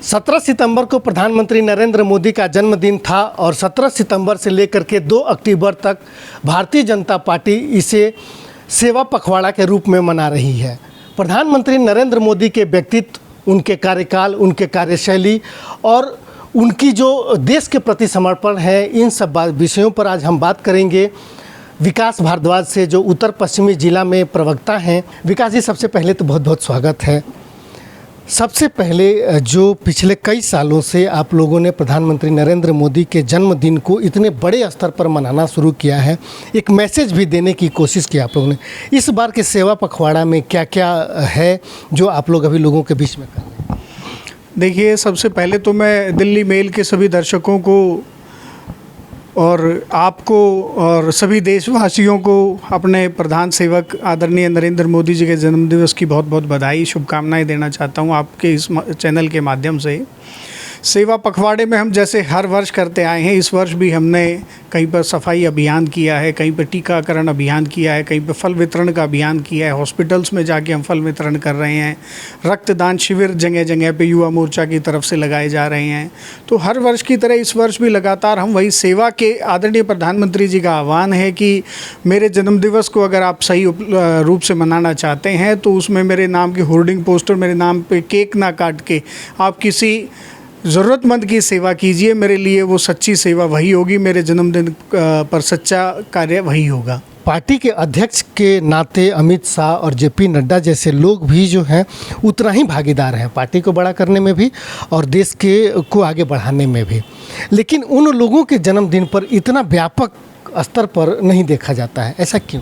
17 सितंबर को प्रधानमंत्री नरेंद्र मोदी का जन्मदिन था और 17 सितंबर से लेकर के 2 अक्टूबर तक भारतीय जनता पार्टी इसे सेवा पखवाड़ा के रूप में मना रही है। प्रधानमंत्री नरेंद्र मोदी के व्यक्तित्व, उनके कार्यकाल, उनके कार्यशैली और उनकी जो देश के प्रति समर्पण है, इन सब विषयों पर आज हम बात करेंगे विकास भारद्वाज से, जो उत्तर पश्चिमी जिला में प्रवक्ता हैं। विकास जी, सबसे पहले तो बहुत बहुत स्वागत है। सबसे पहले जो पिछले कई सालों से आप लोगों ने प्रधानमंत्री नरेंद्र मोदी के जन्मदिन को इतने बड़े स्तर पर मनाना शुरू किया है, एक मैसेज भी देने की कोशिश की आप लोगों ने, इस बार के सेवा पखवाड़ा में क्या क्या है जो आप लोग अभी लोगों के बीच में कर रहे हैं? देखिए, सबसे पहले तो मैं दिल्ली मेल के सभी दर्शकों को और आपको और सभी देशवासियों को अपने प्रधान सेवक आदरणीय नरेंद्र मोदी जी के जन्मदिवस की बहुत बहुत बधाई, शुभकामनाएं देना चाहता हूं आपके इस चैनल के माध्यम से। सेवा पखवाड़े में हम जैसे हर वर्ष करते आए हैं, इस वर्ष भी हमने कहीं पर सफाई अभियान किया है, कहीं पर टीकाकरण अभियान किया है, कहीं पर फल वितरण का अभियान किया है, हॉस्पिटल्स में जाके हम फल वितरण कर रहे हैं, रक्तदान शिविर जगह जगह पे युवा मोर्चा की तरफ से लगाए जा रहे हैं। तो हर वर्ष की तरह इस वर्ष भी लगातार हम वही सेवा के आदरणीय प्रधानमंत्री जी का आह्वान है कि मेरे जन्मदिवस को अगर आप सही रूप से मनाना चाहते हैं तो उसमें मेरे नाम की होर्डिंग पोस्टर, मेरे नाम पे केक ना काट के आप किसी ज़रूरतमंद की सेवा कीजिए। मेरे लिए वो सच्ची सेवा वही होगी, मेरे जन्मदिन पर सच्चा कार्य वही होगा। पार्टी के अध्यक्ष के नाते अमित शाह और जेपी नड्डा जैसे लोग भी जो हैं उतना ही भागीदार हैं पार्टी को बड़ा करने में भी और देश के को आगे बढ़ाने में भी, लेकिन उन लोगों के जन्मदिन पर इतना व्यापक स्तर पर नहीं देखा जाता है, ऐसा क्यों?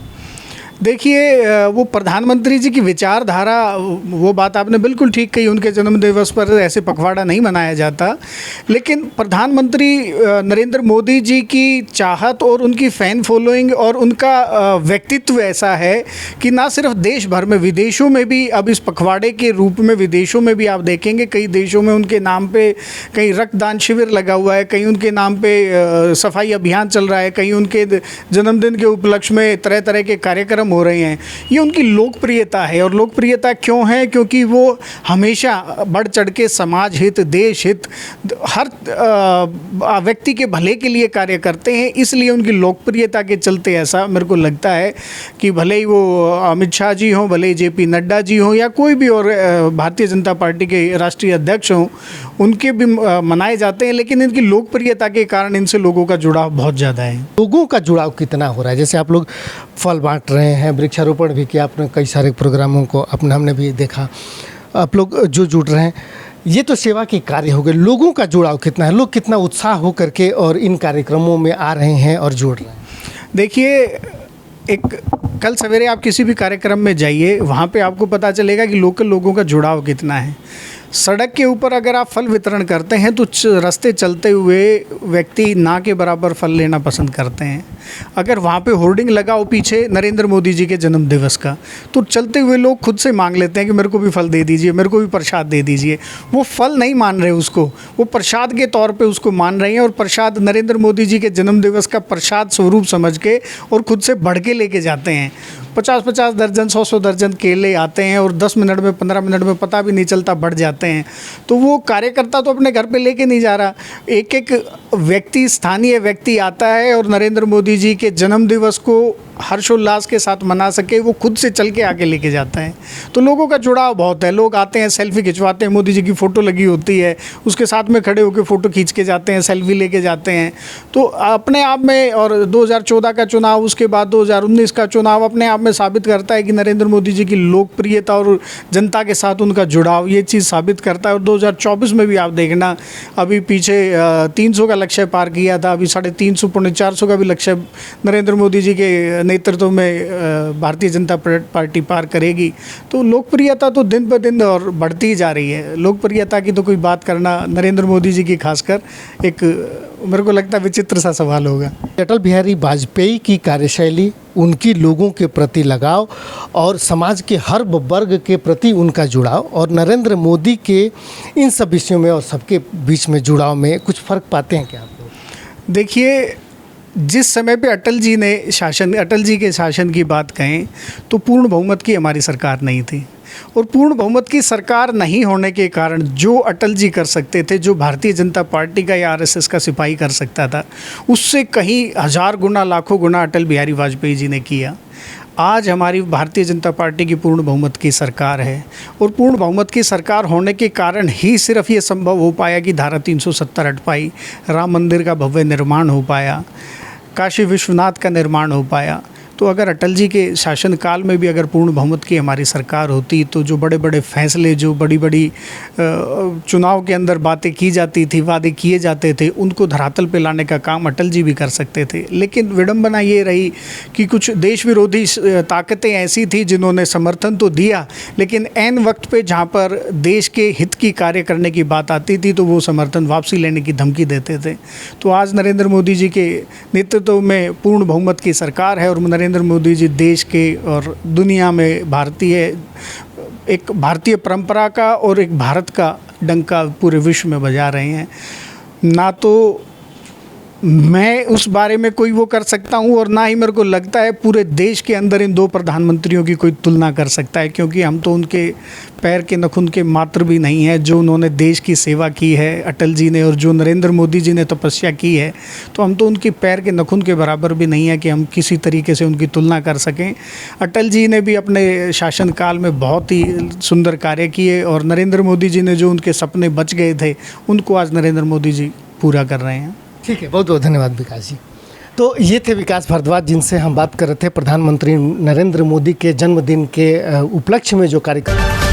देखिए, वो प्रधानमंत्री जी की विचारधारा, वो बात आपने बिल्कुल ठीक कही, उनके जन्मदिवस पर ऐसे पखवाड़ा नहीं मनाया जाता, लेकिन प्रधानमंत्री नरेंद्र मोदी जी की चाहत और उनकी फ़ैन फॉलोइंग और उनका व्यक्तित्व ऐसा है कि ना सिर्फ देश भर में, विदेशों में भी अब इस पखवाड़े के रूप में, विदेशों में भी आप देखेंगे कई देशों में उनके नाम पे कहीं रक्तदान शिविर लगा हुआ है, कहीं उनके नाम पे सफाई अभियान चल रहा है, कहीं उनके जन्मदिन के उपलक्ष्य में तरह तरह के कार्यक्रम हो रहे हैं। ये उनकी लोकप्रियता है। और लोकप्रियता क्यों है? क्योंकि वो हमेशा बढ़ चढ़ के समाज हित, देश हित, हर व्यक्ति के भले के लिए कार्य करते हैं, इसलिए उनकी लोकप्रियता के चलते ऐसा मेरे को लगता है कि भले ही वो अमित शाह जी हों, भले ही जेपी नड्डा जी हों या कोई भी और भारतीय जनता पार्टी के राष्ट्रीय अध्यक्ष हों, उनके भी मनाए जाते हैं, लेकिन इनकी लोकप्रियता के कारण इनसे लोगों का जुड़ाव बहुत ज़्यादा है। लोगों का जुड़ाव कितना हो रहा है? जैसे आप लोग फल बांट रहे हैं, वृक्षारोपण भी किया आपने, कई सारे प्रोग्रामों को हमने भी देखा, आप लोग जो जुड़ रहे हैं, ये तो सेवा के कार्य हो गए। लोगों का जुड़ाव कितना है? लोग कितना उत्साह हो करके और इन कार्यक्रमों में आ रहे हैं और जुड़ रहे हैं? देखिए, एक कल सवेरे आप किसी भी कार्यक्रम में जाइए, वहाँ पे आपको पता चलेगा कि लोकल लोगों का जुड़ाव कितना है। सड़क के ऊपर अगर आप फल वितरण करते हैं तो रास्ते चलते हुए व्यक्ति ना के बराबर फल लेना पसंद करते हैं। अगर वहाँ पे होर्डिंग लगा हो पीछे नरेंद्र मोदी जी के जन्मदिवस का, तो चलते हुए लोग खुद से मांग लेते हैं कि मेरे को भी फल दे दीजिए, मेरे को भी प्रसाद दे दीजिए। वो फल नहीं मान रहे उसको, वो प्रसाद के तौर पे उसको मान रहे हैं और प्रसाद नरेंद्र मोदी जी के जन्मदिवस का प्रसाद स्वरूप समझ के और खुद से बढ़ के लेके जाते हैं। 50-50 दर्जन, 100-100 दर्जन केले आते हैं और 10 मिनट में, 15 मिनट में पता भी नहीं चलता बढ़ जाते हैं। तो वो कार्यकर्ता तो अपने घर पे लेके नहीं जा रहा, एक एक व्यक्ति, स्थानीय व्यक्ति आता है और नरेंद्र मोदी जी के जन्मदिवस को हर्षोल्लास के साथ मना सके, वो खुद से चल के आके लेके जाता है। तो लोगों का जुड़ाव बहुत है। लोग आते हैं, सेल्फी खिंचवाते हैं, मोदी जी की फ़ोटो लगी होती है, उसके साथ में खड़े होकर फ़ोटो खींच के जाते हैं, सेल्फी लेके जाते हैं। तो अपने आप में, और 2014 का चुनाव, उसके बाद 2019 का चुनाव अपने आप में साबित करता है कि नरेंद्र मोदी जी की लोकप्रियता और जनता के साथ उनका जुड़ाव, ये चीज़ साबित करता है। और 2024 में भी आप देखना, अभी पीछे 300 का लक्ष्य पार किया था, अभी 350, 450 का भी लक्ष्य नरेंद्र मोदी जी के नेतृत्व में भारतीय जनता पार्टी पार करेगी। तो लोकप्रियता तो दिन ब दिन और बढ़ती ही जा रही है। लोकप्रियता की तो कोई बात करना नरेंद्र मोदी जी की खासकर एक, मेरे को लगता है, विचित्र सा सवाल होगा। अटल बिहारी वाजपेयी की कार्यशैली, उनकी लोगों के प्रति लगाव और समाज के हर वर्ग के प्रति उनका जुड़ाव और नरेंद्र मोदी के इन सब विषयों में और सबके बीच में जुड़ाव में कुछ फ़र्क पाते हैं क्या आप लोग? देखिए, जिस समय पे अटल जी के शासन की बात कहें तो पूर्ण बहुमत की हमारी सरकार नहीं थी। और पूर्ण बहुमत की सरकार नहीं होने के कारण जो अटल जी कर सकते थे, जो भारतीय जनता पार्टी का या आरएसएस का सिपाही कर सकता था, उससे कहीं हज़ार गुना लाखों गुना अटल बिहारी वाजपेयी जी ने किया। आज हमारी भारतीय जनता पार्टी की पूर्ण बहुमत की सरकार है और पूर्ण बहुमत की सरकार होने के कारण ही सिर्फ ये संभव हो पाया कि धारा 370 हट पाई, राम मंदिर का भव्य निर्माण हो पाया, काशी विश्वनाथ का निर्माण हो पाया। तो अगर अटल जी के शासनकाल में भी अगर पूर्ण बहुमत की हमारी सरकार होती तो जो बड़े बड़े फैसले, जो बड़ी बड़ी चुनाव के अंदर बातें की जाती थी, वादे किए जाते थे, उनको धरातल पे लाने का काम अटल जी भी कर सकते थे। लेकिन विडंबना ये रही कि कुछ देश विरोधी ताकतें ऐसी थी जिन्होंने समर्थन तो दिया, लेकिन ऐन वक्त पे जहाँ पर देश के हित की कार्य करने की बात आती थी तो वो समर्थन वापसी लेने की धमकी देते थे। तो आज नरेंद्र मोदी जी के नेतृत्व में पूर्ण बहुमत की सरकार है और नरेंद्र मोदी जी देश के और दुनिया में एक भारतीय परंपरा का और एक भारत का डंका पूरे विश्व में बजा रहे हैं। ना तो मैं उस बारे में कोई वो कर सकता हूँ और ना ही मेरे को लगता है पूरे देश के अंदर इन दो प्रधानमंत्रियों की कोई तुलना कर सकता है, क्योंकि हम तो उनके पैर के नखून के मात्र भी नहीं है। जो उन्होंने देश की सेवा की है अटल जी ने और जो नरेंद्र मोदी जी ने तपस्या की है, तो हम तो उनके पैर के नखून के बराबर भी नहीं है कि हम किसी तरीके से उनकी तुलना कर सकें। अटल जी ने भी अपने शासनकाल में बहुत ही सुंदर कार्य किए और नरेंद्र मोदी जी ने जो उनके सपने बच गए थे उनको आज नरेंद्र मोदी जी पूरा कर रहे हैं। ठीक है, बहुत बहुत धन्यवाद विकास जी। तो ये थे विकास भारद्वाज, जिनसे हम बात कर रहे थे प्रधानमंत्री नरेंद्र मोदी के जन्मदिन के उपलक्ष्य में जो कार्यक्रम